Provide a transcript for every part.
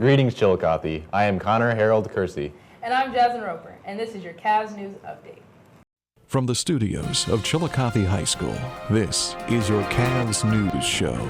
Greetings, Chillicothe. I am Connor Harold Kersey. And I'm Jasmine Roper, and this is your CAVS News Update. From the studios of Chillicothe High School, this is your CAVS News Show.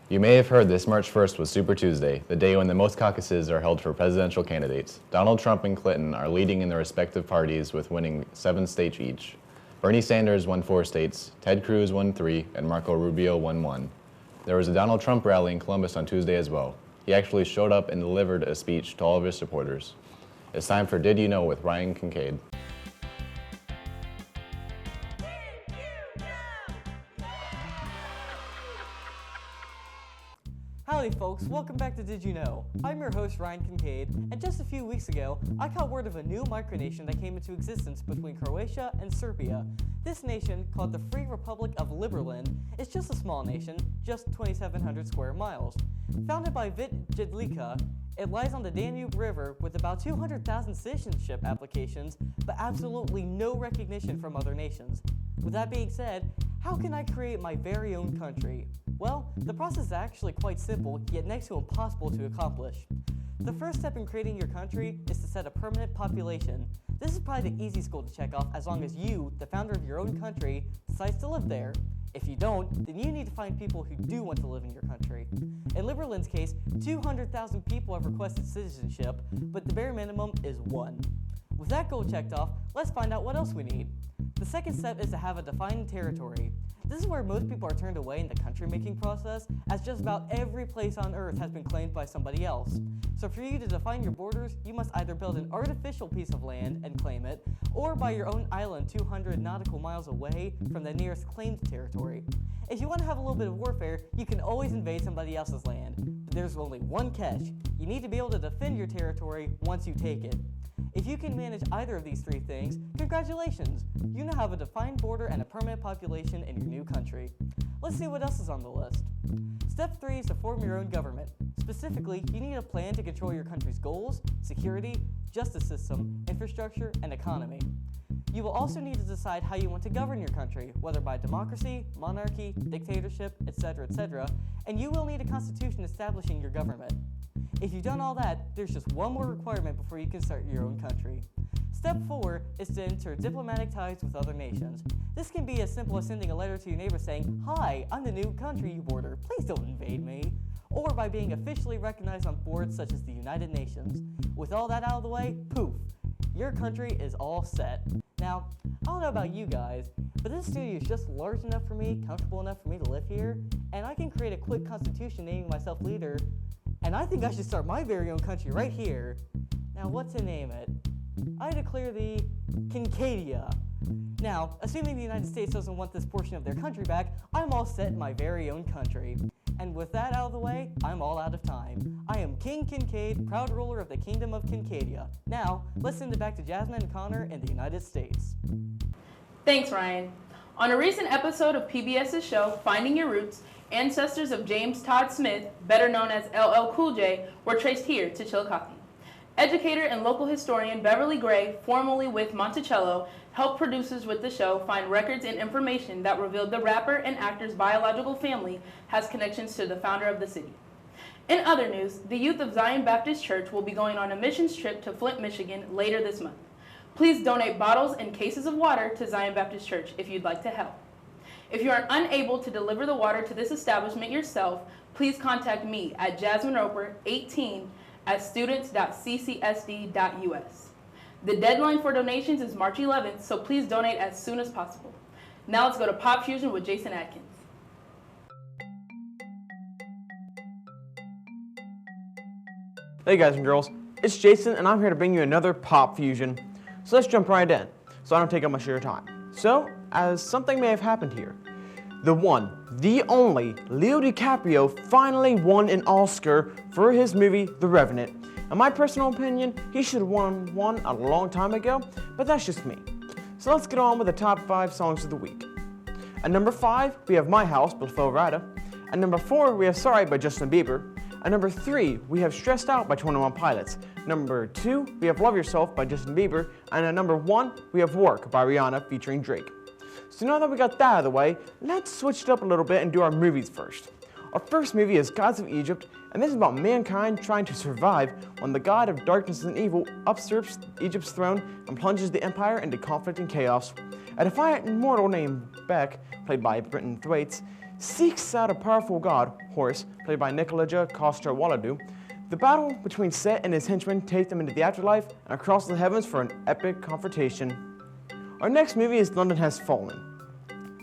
You may have heard this March 1st was Super Tuesday, the day when the most caucuses are held for presidential candidates. Donald Trump and Clinton are leading in their respective parties with winning 7 states each. Bernie Sanders won 4 states, Ted Cruz won 3, and Marco Rubio won 1. There was a Donald Trump rally in Columbus on Tuesday as well. He actually showed up and delivered a speech to all of his supporters. It's time for Did You Know with Ryan Kincaid. Howdy folks, welcome back to Did You Know? I'm your host Ryan Kincaid, and just a few weeks ago, I caught word of a new micronation that came into existence between Croatia and Serbia. This nation, called the Free Republic of Liberland, is just a small nation, just 2,700 square miles. Founded by Vit Jedlica, it lies on the Danube River with about 200,000 citizenship applications, but absolutely no recognition from other nations. With that being said, how can I create my very own country? Well, the process is actually quite simple, yet next to impossible to accomplish. The first step in creating your country is to set a permanent population. This is probably the easiest goal to check off as long as you, the founder of your own country, decides to live there. If you don't, then you need to find people who do want to live in your country. In Liberland's case, 200,000 people have requested citizenship, but the bare minimum is 1. With that goal checked off, let's find out what else we need. The second step is to have a defined territory. This is where most people are turned away in the country-making process, as just about every place on Earth has been claimed by somebody else. So for you to define your borders, you must either build an artificial piece of land and claim it, or buy your own island 200 nautical miles away from the nearest claimed territory. If you want to have a little bit of warfare, you can always invade somebody else's land. But there's only one catch. You need to be able to defend your territory once you take it. If you can manage either of these 3 things, congratulations! You now have a defined border and a permanent population in your new country. Let's see what else is on the list. Step 3 is to form your own government. Specifically, you need a plan to control your country's goals, security, justice system, infrastructure, and economy. You will also need to decide how you want to govern your country, whether by democracy, monarchy, dictatorship, etc., and you will need a constitution establishing your government. If you've done all that, there's just one more requirement before you can start your own country. Step 4 is to enter diplomatic ties with other nations. This can be as simple as sending a letter to your neighbor saying, "Hi, I'm the new country you border, please don't invade me," or by being officially recognized on boards such as the United Nations. With all that out of the way, poof, your country is all set. Now, I don't know about you guys, but this studio is just large enough for me, comfortable enough for me to live here, and I can create a quick constitution naming myself leader. And I think I should start my very own country right here. Now, what to name it? I declare the Kincadia. Now, assuming the United States doesn't want this portion of their country back, I'm all set in my very own country. And with that out of the way, I'm all out of time. I am King Kincaid, proud ruler of the Kingdom of Kincadia. Now, let's send it back to Jasmine and Connor in the United States. Thanks, Ryan. On a recent episode of PBS's show, Finding Your Roots, ancestors of James Todd Smith, better known as LL Cool J, were traced here to Chillicothe. Educator and local historian Beverly Gray, formerly with Monticello, helped producers with the show find records and information that revealed the rapper and actor's biological family has connections to the founder of the city. In other news, the youth of Zion Baptist Church will be going on a missions trip to Flint, Michigan later this month. Please donate bottles and cases of water to Zion Baptist Church if you'd like to help. If you are unable to deliver the water to this establishment yourself, please contact me at Jasmine Roper, 18, at students.ccsd.us. The deadline for donations is March 11th, so please donate as soon as possible. Now let's go to Pop Fusion with Jason Atkins. Hey guys and girls, it's Jason and I'm here to bring you another Pop Fusion. So let's jump right in, so I don't take up much of your time. So, as something may have happened here, the one, the only, Leo DiCaprio finally won an Oscar for his movie, The Revenant. In my personal opinion, he should have won one a long time ago, but that's just me. So let's get on with the top 5 songs of the week. At number 5, we have My House by Flo Rida. At number 4, we have Sorry by Justin Bieber. At number 3, we have Stressed Out by 21 Pilots. Number 2, we have Love Yourself by Justin Bieber. And at number 1, we have Work by Rihanna featuring Drake. So now that we got that out of the way, let's switch it up a little bit and do our movies first. Our first movie is Gods of Egypt, and this is about mankind trying to survive when the god of darkness and evil usurps Egypt's throne and plunges the empire into conflict and chaos. A defiant mortal named Beck, played by Brenton Thwaites, seeks out a powerful god, Horus, played by Nicolaja Coster-Waldau. The battle between Set and his henchmen takes them into the afterlife and across the heavens for an epic confrontation. Our next movie is London Has Fallen.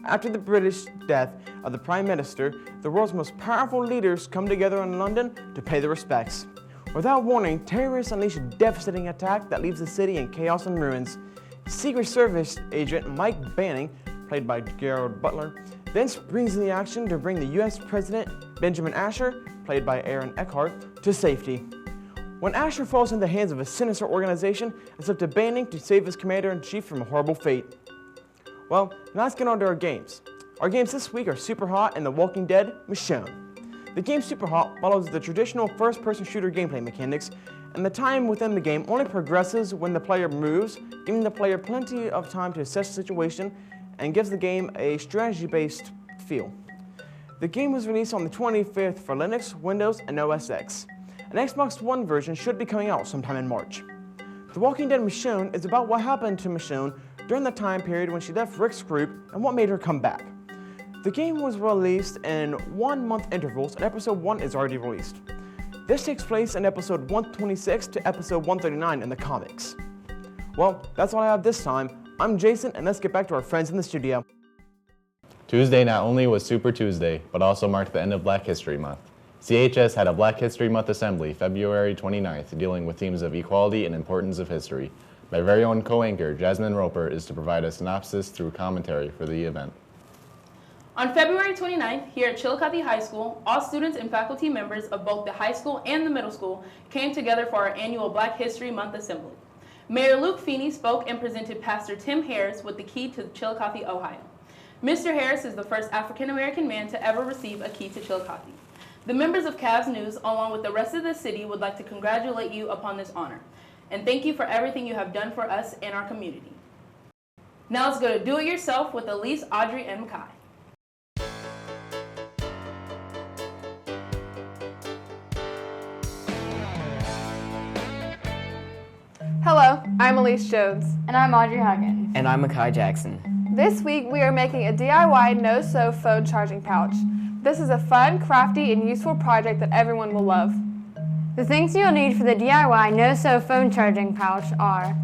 After the British death of the Prime Minister, the world's most powerful leaders come together in London to pay their respects. Without warning, terrorists unleash a devastating attack that leaves the city in chaos and ruins. Secret Service agent Mike Banning, played by Gerald Butler, then springs in the action to bring the US President Benjamin Asher, played by Aaron Eckhart, to safety. When Asher falls into the hands of a sinister organization, it's up to Banning to save his commander-in-chief from a horrible fate. Well, now let's get on to our games. Our games this week are Superhot and The Walking Dead Michonne. The game Superhot follows the traditional first-person shooter gameplay mechanics, and the time within the game only progresses when the player moves, giving the player plenty of time to assess the situation and gives the game a strategy-based feel. The game was released on the 25th for Linux, Windows, and OS X. An Xbox One version should be coming out sometime in March. The Walking Dead Michonne is about what happened to Michonne during the time period when she left Rick's group and what made her come back. The game was released in 1-month intervals, and episode 1 is already released. This takes place in episode 126 to episode 139 in the comics. Well, that's all I have this time. I'm Jason, and let's get back to our friends in the studio. Tuesday not only was Super Tuesday, but also marked the end of Black History Month. CHS had a Black History Month assembly February 29th dealing with themes of equality and importance of history. My very own co-anchor, Jasmine Roper, is to provide a synopsis through commentary for the event. On February 29th, here at Chillicothe High School, all students and faculty members of both the high school and the middle school came together for our annual Black History Month assembly. Mayor Luke Feeney spoke and presented Pastor Tim Harris with the key to Chillicothe, Ohio. Mr. Harris is the first African-American man to ever receive a key to Chillicothe. The members of CAVS News, along with the rest of the city, would like to congratulate you upon this honor. And thank you for everything you have done for us and our community. Now let's go to Do It Yourself with Elise, Audrey, and Makai. Hello, I'm Elise Jones. And I'm Audrey Huggins. And I'm Makai Jackson. This week we are making a DIY no-sew phone charging pouch. This is a fun, crafty, and useful project that everyone will love. The things you'll need for the DIY no-sew phone charging pouch are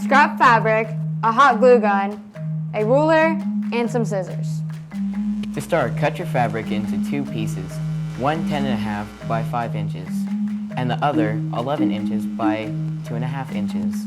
scrap fabric, a hot glue gun, a ruler, and some scissors. To start, cut your fabric into 2 pieces, one 10.5 by 5 inches, and the other 11 inches by 2.5 inches.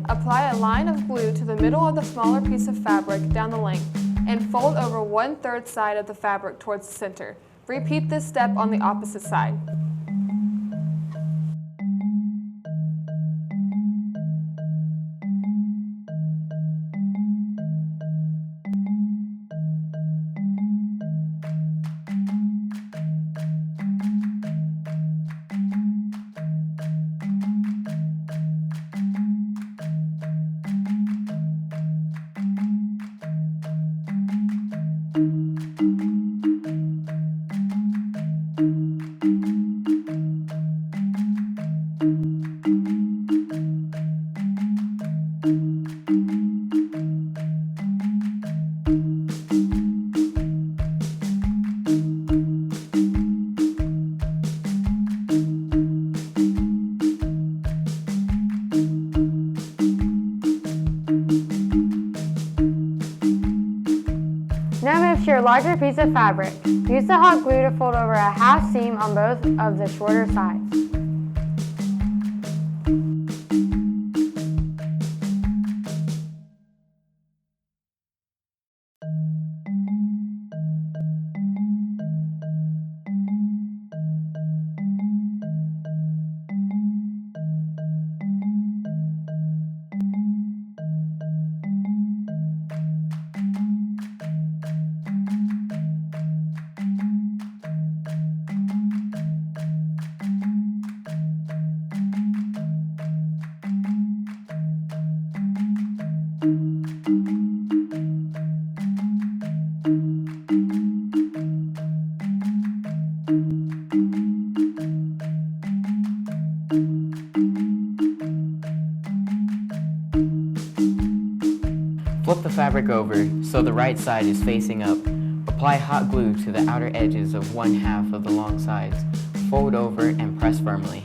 apply a line of glue to the middle of the smaller piece of fabric down the length and fold over 1/3 side of the fabric towards the center. Repeat this step on the opposite side. Now move to your larger piece of fabric. Use the hot glue to fold over a half seam on both of the shorter sides. Flip the fabric over so the right side is facing up. Apply hot glue to the outer edges of 1/2 of the long sides. Fold over and press firmly.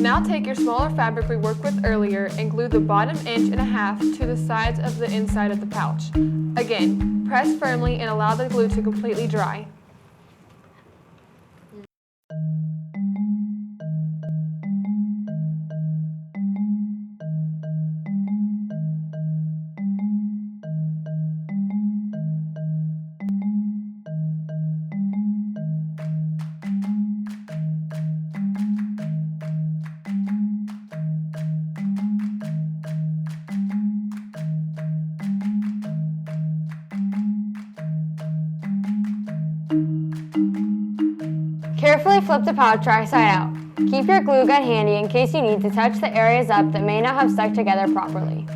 Now take your smaller fabric we worked with earlier and glue the bottom 1.5 inches to the sides of the inside of the pouch. Again, press firmly and allow the glue to completely dry. Carefully flip the pouch right side out. Keep your glue gun handy in case you need to touch the areas up that may not have stuck together properly.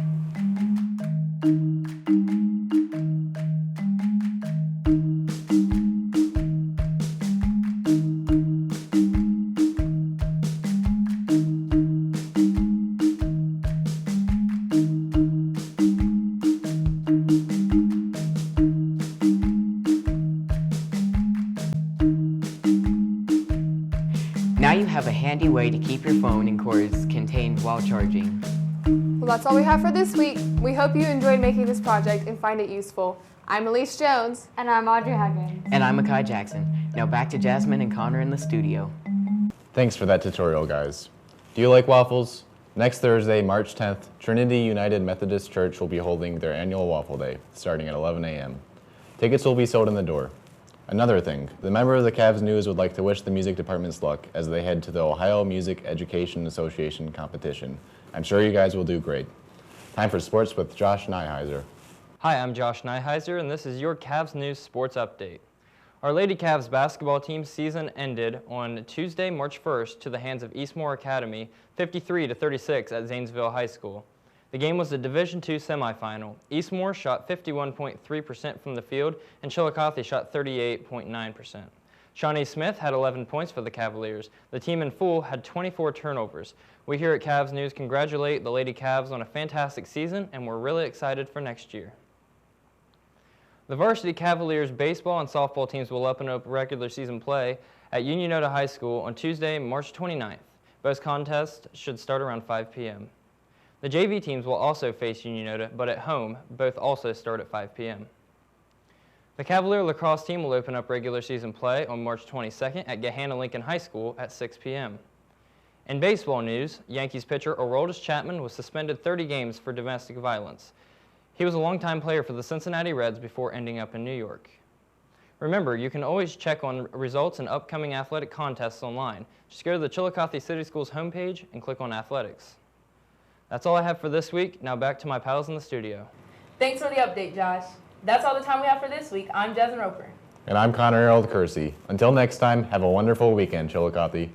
Now you have a handy way to keep your phone and cords contained while charging. Well, that's all we have for this week. We hope you enjoyed making this project and find it useful. I'm Elise Jones. And I'm Audrey Huggins. And I'm Akai Jackson. Now back to Jasmine and Connor in the studio. Thanks for that tutorial, guys. Do you like waffles? Next Thursday, March 10th, Trinity United Methodist Church will be holding their annual Waffle Day, starting at 11 a.m. Tickets will be sold in the door. Another thing, the member of the CAVS News would like to wish the music department's luck as they head to the Ohio Music Education Association competition. I'm sure you guys will do great. Time for sports with Josh Nyheiser. Hi, I'm Josh Nyheiser, and this is your CAVS News Sports Update. Our Lady CAVS basketball team season ended on Tuesday, March 1st to the hands of Eastmoor Academy, 53-36 at Zanesville High School. The game was the Division II semifinal. Eastmoor shot 51.3% from the field, and Chillicothe shot 38.9%. Shawnee Smith had 11 points for the Cavaliers. The team in full had 24 turnovers. We here at CAVS News congratulate the Lady CAVS on a fantastic season, and we're really excited for next year. The varsity Cavaliers baseball and softball teams will open up regular season play at Unionota High School on Tuesday, March 29th. Both contests should start around 5 p.m. The JV teams will also face Unionota, but at home, both also start at 5 p.m. The Cavalier lacrosse team will open up regular season play on March 22nd at Gahanna Lincoln High School at 6 p.m. In baseball news, Yankees pitcher Aroldis Chapman was suspended 30 games for domestic violence. He was a longtime player for the Cincinnati Reds before ending up in New York. Remember, you can always check on results and upcoming athletic contests online. Just go to the Chillicothe City Schools homepage and click on Athletics. That's all I have for this week. Now back to my pals in the studio. Thanks for the update, Josh. That's all the time we have for this week. I'm Jasmine Roper. And I'm Connor Harold Kersey. Until next time, have a wonderful weekend, Chillicothe.